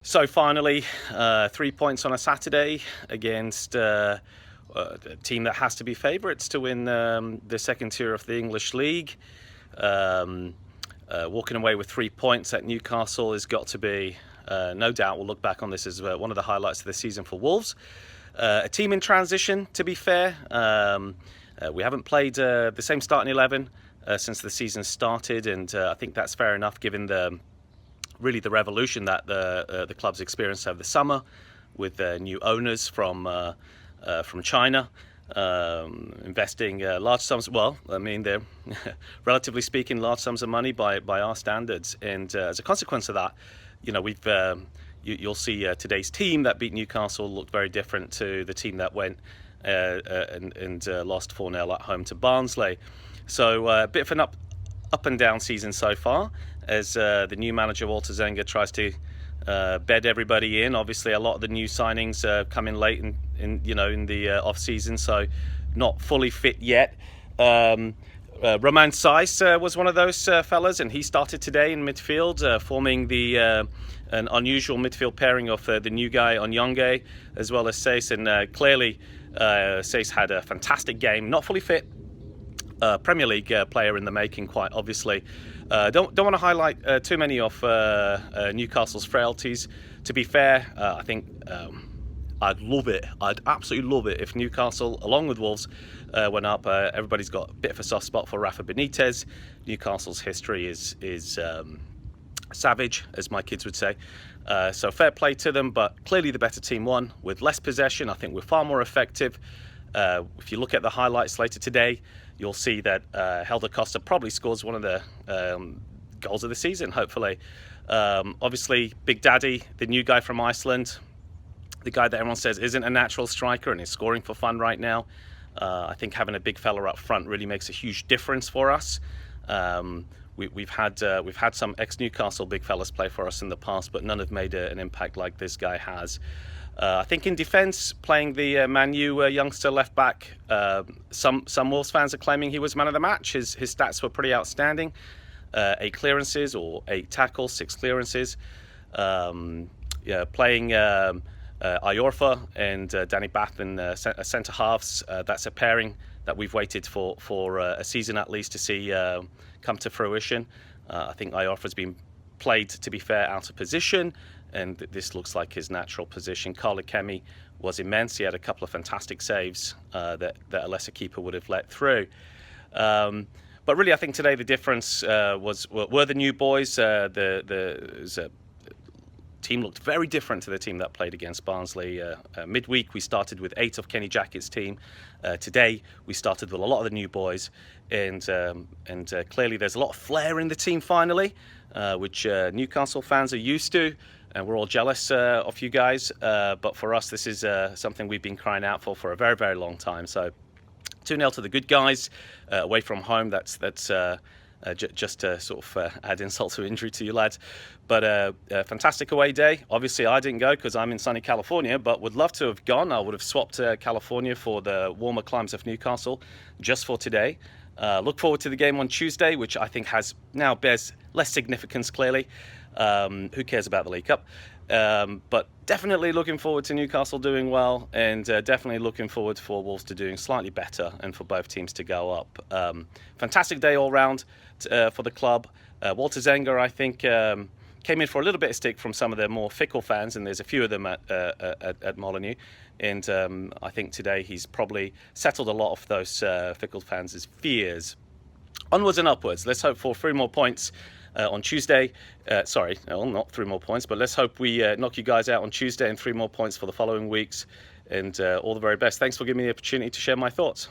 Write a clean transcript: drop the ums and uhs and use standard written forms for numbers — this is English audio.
So finally, 3 points on a Saturday against a team that has to be favourites to win the second tier of the English League. Walking away with 3 points at Newcastle has got to be, no doubt, we'll look back on this as one of the highlights of the season for Wolves. A team in transition, to be fair. We haven't played the same starting 11 since the season started, and I think that's fair enough given the revolution that the club's experienced over the summer with new owners from China, investing large sums. Well, I mean, they're relatively speaking large sums of money by our standards, and as a consequence of that, you know, you'll see today's team that beat Newcastle looked very different to the team that went and lost 4-0 at home to Barnsley. So a bit of an up and down season so far, as the new manager Walter Zenga tries to bed everybody in. Obviously, a lot of the new signings come in late in the off season, so not fully fit yet. Romain Saiss was one of those fellas, and he started today in midfield, forming an unusual midfield pairing of the new guy Onyonge as well as Saiss, and clearly Saiss had a fantastic game. Not fully fit. Premier League player in the making, quite obviously. Don't want to highlight too many of Newcastle's frailties. To be fair, I think I'd absolutely love it if Newcastle, along with Wolves, went up. Everybody's got a bit of a soft spot for Rafa Benitez. Newcastle's history is savage, as my kids would say. So fair play to them, but clearly the better team won with less possession. I think we're far more effective. If you look at the highlights later today, you'll see that Helder Costa probably scores one of the goals of the season, hopefully. Obviously, Big Daddy, the new guy from Iceland, the guy that everyone says isn't a natural striker and is scoring for fun right now. I think having a big fella up front really makes a huge difference for us. We've had some ex-Newcastle big fellas play for us in the past, but none have made an impact like this guy has. I think in defence, playing the Man U youngster left back, some Wolves fans are claiming he was man of the match. His stats were pretty outstanding. 8 clearances or 8 tackles, 6 clearances. Playing Iorfa and Danny Bath in centre halves. That's a pairing that we've waited for a season at least to see come to fruition. I think Iorfa's been played, to be fair, out of position, and this looks like his natural position. Carl Ikemi was immense. He had a couple of fantastic saves that a lesser keeper would have let through. But really, I think today the difference were the new boys. The team looked very different to the team that played against Barnsley. Midweek, we started with 8 of Kenny Jackett's team. Today, we started with a lot of the new boys, and clearly there's a lot of flair in the team finally, which Newcastle fans are used to. And we're all jealous of you guys, but for us, this is something we've been crying out for a very, very long time. So 2-0 to the good guys, away from home. That's just to sort of add insult to injury to you lads. But a fantastic away day. Obviously, I didn't go because I'm in sunny California, but would love to have gone. I would have swapped California for the warmer climes of Newcastle just for today. Look forward to the game on Tuesday, which I think bears less significance, clearly. Who cares about the League Cup? But definitely looking forward to Newcastle doing well, and definitely looking forward for Wolves to doing slightly better and for both teams to go up. Fantastic day all round for the club. Walter Zenga, I think, came in for a little bit of stick from some of the more fickle fans, and there's a few of them at Molineux. And I think today he's probably settled a lot of those fickle fans' fears. Onwards and upwards. Let's hope for 3 more points on Tuesday. Not 3 more points, but let's hope we knock you guys out on Tuesday and 3 more points for the following weeks. And all the very best. Thanks for giving me the opportunity to share my thoughts.